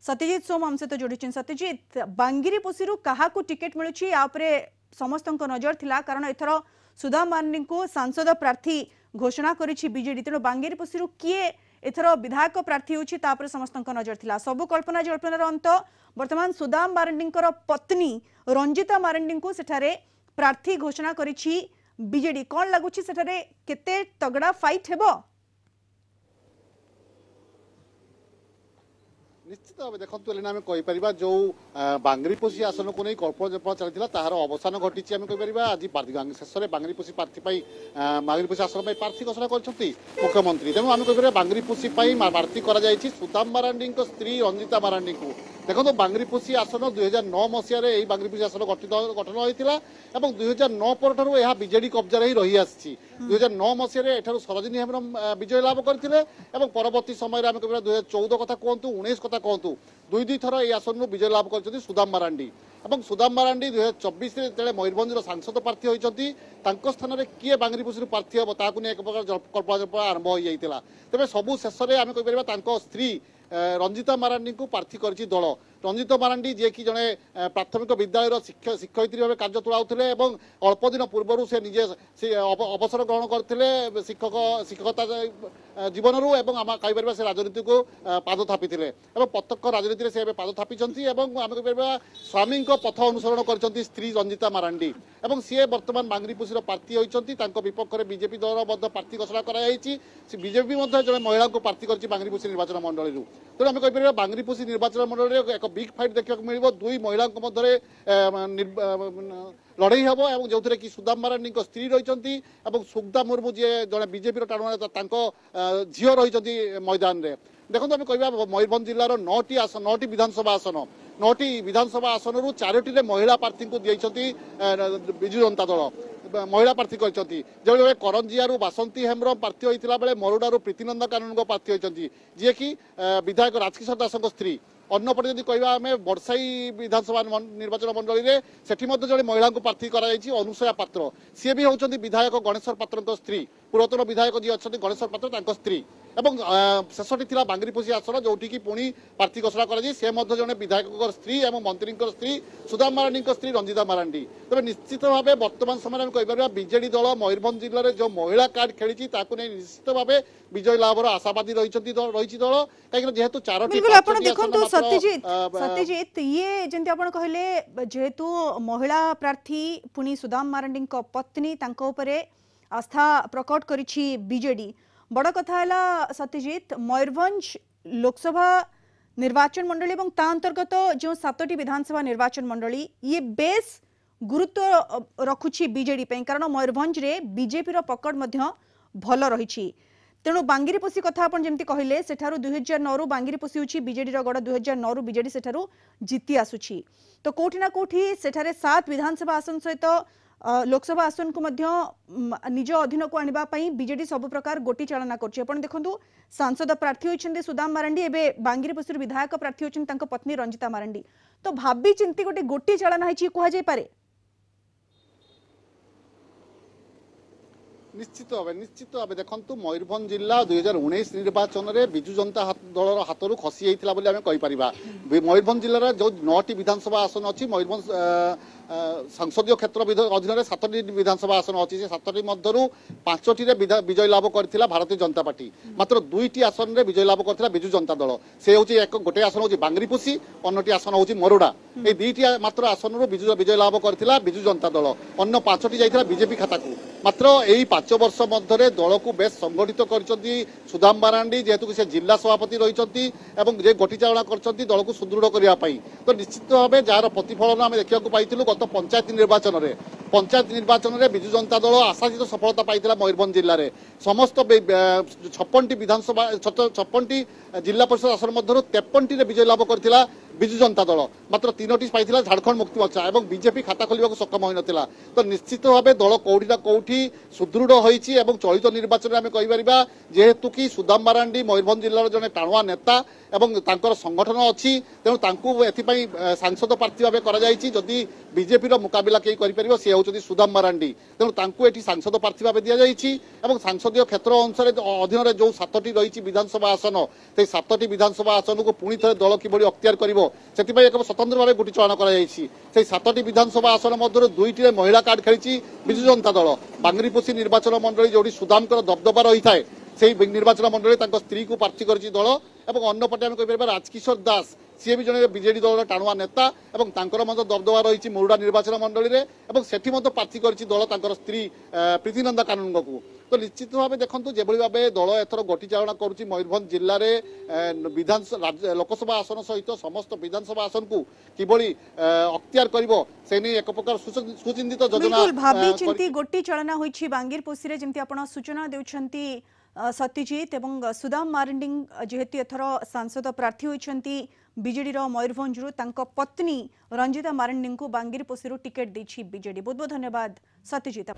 सत्यजित सोम आम सहित जोड़ी सत्यजित बांगिरीपोशी क्या टिकेट मिलूँ समस्त नजर थिला कारण एथर सुधा मार्ंडी को सांसद प्रार्थी घोषणा करी बीजेडी तेणु बांगिरीपोशी किए एथर विधायक प्रार्थी होची समस्त नजर थिला सबु कल्पना जल्पनार अंत वर्तमान सुधा मार्ंडी पत्नी रंजिता मार्ंडी को सेठारे प्रार्थी घोषणा करी बीजेडी कौन लगुच केते तगड़ा फाइट हेबो। निश्चित भाव देखते आम कहीपर जो बांगिरीपोशी आसन को नहीं कल्पना चलता तार अवसान घटी आम कहीपर आज शेष में बांगिरीपोशी प्रार्थी बांगिरीपोशी आसन प्रार्थी घोषणा कर मुख्यमंत्री तेणु आम कहीपर बांगिरीपोशी प्रार्थी कर सुधा मार्ंडी स्त्री रंजिता मार्ंडी को देखो बांगिरीपोशी आसन 2009 मसीह बांगिरीपोशी आसन गठन होता और 2009 पर यह बीजेडी कब्जा ही रही आसी 2009 मसीह सरोजिनी हेम्ब्रम विजय लाभ करते परवर्ती समय आम कह 2014 कथा कहतु 19 कथा कहतु दुई थर ये आसन विजय लाभ कर सुधा मार्ंडी और सुधा मार्ंडी 2024 जो मयूरभंज सांसद प्रार्थी होती स्थान में किए बांगिरीपोशी प्रार्थी हम ताकू एक प्रकार कल्पना आरंभ हो जाता तेज सबू शेष में आम कहीपर स्त्री रंजिता मार्ंडी को प्रार्थी कर दल रंजिता मार्ंडी जी कि जड़े प्राथमिक विद्यालय शिक्षयित्री भाव कार्य तुलाऊले अल्प दिन पूर्व से निजे अवसर ग्रहण करते शिक्षकता जीवन कहीपर से राजनीति को पाद थापी प्रत्यक्ष राजनीति से पाद थापी आम कहीपर स्वामी पथ अनुसरण कर स्त्री रंजिता मार्ंडी और सी बर्तमान बांगिरीपोशी प्रार्थी होती विपक्ष में बीजेपी दल प्रार्थी घोषणा बीजेपी जड़े महिला को प्रार्थी कर बांगिरीपोशी निर्वाचन मंडल तेणु आम कहीपर बांगिरीपोशी निर्वाचन मंडल एक बिग फाइट देखा मिल दुई महिला मध्य लड़ई हम और जो कि सुधा मार्ंडी स्त्री रही सुगदा मुर्मू जी जड़े बीजेपी टाणुआ झील रही मैदान में देखो आम कह मयूरभंज जिलार 9टी विधानसभा आसन 9टी विधानसभा आसन 4टी महिला प्रार्थी को दी विजु जनता दल महिला प्रार्थी करती जो करंजियारू बासंती हेम्ब्रम प्रार्थी होता बेले मरुडारू प्रीतिनंदा कानून प्रार्थी होती जी कि विधायक राजकिशोर दास स्त्री अन्नपटे जब कह आम बड़साई विधानसभा निर्वाचन मंडल में सेठी जड़े महिला को प्रार्थी कर अनुसया पात्र सी भी होती विधायक गणेश्वर पात्र स्त्री पूर्वतन विधायक जी अच्छा गणेश्वर पात्र स्त्री एवं शेषटी थी बांगिरीपोशी आसन जो पुणी प्रार्थी घोषणा कर जड़े विधायक स्त्री और मंत्री स्त्री सुधा मार्ंडी स्त्री रंजिता मार्ंडी तेज निश्चित भाव बर्तमान समय कहीपर बीजेडी दल मयूरभंज जिले में जो महिला कार्ड खेली निश्चित भाव विजय लाभर आशावादी रही दल कहीं जेहेतु सत्यजित ये जमी आप कहले जेहेतु महिला प्रार्थी पुणी सुधा मार्ंडी पत्नी आस्था प्रकट करिछि बीजेडी बड़ कथा है सत्यजित मयूरभंज लोकसभा निर्वाचन मंडली और ता अंतर्गत जो 7टी विधानसभा निर्वाचन मंडली ये बेस गुरुत्व रखुछि बीजेडी कारण मयूरभंज रे बीजेपी पकड़ भल रही तेणु बांगिरीपोशी कथा आप जमी कहले सेठारु 2009 रु बांगिरीपोशी होछि बीजेडी गढ़ 2009 रु बीजेडी सेठारु जीति आसुछि तो कोठी ना कोठी सेठारे 7 विधानसभा आसन सहित लोकसभा आसन को निज अधीन को आनिबा पई बीजेडी सब प्रकार गोटी चालना करछि अपन देखंतु सांसद प्रार्थी होइछन्ते सुधा मार्ंडी एबे बांगिरीपोशी विधायक प्रार्थी होइछन तांको पत्नी रंजिता मार्ंडी तो भाबी चिंती गोटे गोटी चालना होइछि कुहा जाय पारे। निश्चित भाव देखु मयूरभंज जिला 2019 निर्वाचन में विजु जनता दल हाथों खसी जाता कहीपर मयूरभंज जिलार जो 9टी विधानसभा आसन अच्छी मयूरभंज संसदीय क्षेत्र अधीन 7टी विधानसभा आसन अच्छी से 7टी मध्य 5टी विजय लाभ करथिला भारतीय जनता पार्टी मात्र 2टी आसन में विजय लाभ करथिला विजु जनता दल से हूँ एक गोटे आसन हूँ बांगिरीपोशी अन्यटी आसन हूँ मरुड़ा ये 2टी मात्र आसन विजय लाभ करथिला विजु जनता दल अन्य 5टी जाइथिला बीजेपी खाता को मात्र यही 5 वर्ष मध्य दल को बेस संगठित कर सुधा मार्ंडी जेहेतु से जिला सभापति रही गोटी चालना कर दल को सुदृढ़ करने तो निश्चित भाव जार प्रतिफलन आम देखा पाई गत पंचायत निर्वाचन में विजु जनता दल आशातीत सफलता पाई मयूरभंज जिले में समस्त 56टी विधानसभा 56टी जिला परिषद आसन मध्य 53टी विजय लाभ करथिला ବିଜୁ ଜନତା ଦଳ ମାତ୍ର 3ଟି ପାଇଥିଲା ଝାଡ଼ଖଣ୍ଡ ମୁକ୍ତି ମୋର୍ଚ୍ଚା ଏବଂ ବିଜେପି ଖାତା ଖୋଲିବାକୁ ସକ୍ଷମ ହୋଇନଥିଲା। ତ ନିଶ୍ଚିତ ଭାବେ ଦଳ କୋଉଠି ନା କୋଉଠି ସୁଦୃଢ଼ ହୋଇଛି ଏବଂ ଚଳିତ ନିର୍ବାଚନରେ ଆମେ କହିପାରିବା ଯେହେତୁ କି ସୁଦାମ ମାରାଣ୍ଡି ମୟୂରଭଞ୍ଜ ଜିଲ୍ଲାର ଜଣେ ଟାଣୁଆ ନେତା ଏବଂ ତାଙ୍କର ସଂଗଠନ ଅଛି, ତେଣୁ ତାଙ୍କୁ ଏଥିପାଇଁ ସାଂସଦ ପ୍ରାର୍ଥୀ ଭାବେ କରାଯାଇଛି। ଯଦି ବିଜେପିର ମୁକାବିଲା କେହି କରିପାରିବ ସେ ହେଉଛନ୍ତି ସୁଦାମ ମାରାଣ୍ଡି, ତେଣୁ ତାଙ୍କୁ ଏଠି ସାଂସଦ ପ୍ରାର୍ଥୀ ଭାବେ ଦିଆଯାଇଛି ଏବଂ ସଂସଦୀୟ କ୍ଷେତ୍ର ଅନୁସାରେ ଅଧୀନରେ ଯେଉଁ 7ଟି ରହିଛି ବିଧାନସଭା ଆସନ, সেই 7ଟି ବିଧାନସଭା ଆସନକୁ ପୁଣି ଥରେ ଦଳ କିଭଳି ଅକ୍ତିଆର କରିବ ସେଥିପାଇଁ ଏକ ସ୍ୱତନ୍ତ୍ର ଭାବେ ଗୋଟି ଚୟନ କରାଯାଇଛି। সেই 7ଟି ବିଧାନସଭା ଆସନ ମଧ୍ୟରୁ 2ଟିରେ ମହିଳା କାର୍ଡ ଖେଳିଛି ବିଜୁ ଜନତା ଦଳ। ବାଙ୍ଗିରିପୋଷି ନିର୍ବାଚନ ମଣ୍ଡଳୀ ଯୋଉଠି ସୁଦାମଙ୍କର ଦବଦବା ରହିଥାଏ সেই ନିର୍ବାଚନ ମଣ୍ଡଳୀ ତାଙ୍କ ସ୍ତ୍ରୀକୁ ପ୍ରାର୍ଥୀ କରିଛି ଦଳ ଏବଂ ଅନ୍ୟପଟେ ଆମେ କହିପାରିବା ରାଜକିଶୋର ଦାସ ସିଏ ବି ଜଣେ ବିଜେଡି ଦଳର ଟାଣୁଆ ନେତା ଏବଂ ତାଙ୍କର ମଧ୍ୟ ଦବଦବା ରହିଛି ମୁରୁଡା ନିର୍ବାଚନ ମଣ୍ଡଳୀରେ ଏବଂ ସେଠି ମଧ୍ୟ ପ୍ରାର୍ଥୀ କରିଛି ଦଳ ତାଙ୍କର ସ୍ତ୍ରୀ ପ୍ରୀତିନନ୍ଦା କାନୁନଗୋଙ୍କୁ। ତ ନିଶ୍ଚିତ ଭାବେ ଦେଖନ୍ତୁ ଯେଭଳି ଭାବେ ଦଳ ଏଥର ଗୋଟି ଚାଳନା କରୁଛି ମୟୂରଭଞ୍ଜ ଜିଲ୍ଲାରେ ଲୋକସଭା ଆସନ ସହିତ ସମସ୍ତ ବିଧାନସଭା ଆସନକୁ କିଭଳି ଅକ୍ତିଆର କରିବ ସେ ନେଇ ଏକ ପ୍ରକାର ସୁଚିନ୍ତିତ ଯୋଜନା ଭାବି ଚିନ୍ତି ଗୋଟି ଚାଳନା ହୋଇଛି ବାଙ୍ଗିରପୋଷିରେ ଯେମିତି ଆପଣ ସୂଚନା ଦେଉଛନ୍ତି सत्यजित एवं सुदाम मारंडी जेहेतु एथर सांसद प्रार्थी होती बीजेडी मयूरभंजरू पत्नी रंजिता मारंडी को बांगीरपोषी टिकेट देछि बीजेडी। बहुत बहुत धन्यवाद सत्यजित।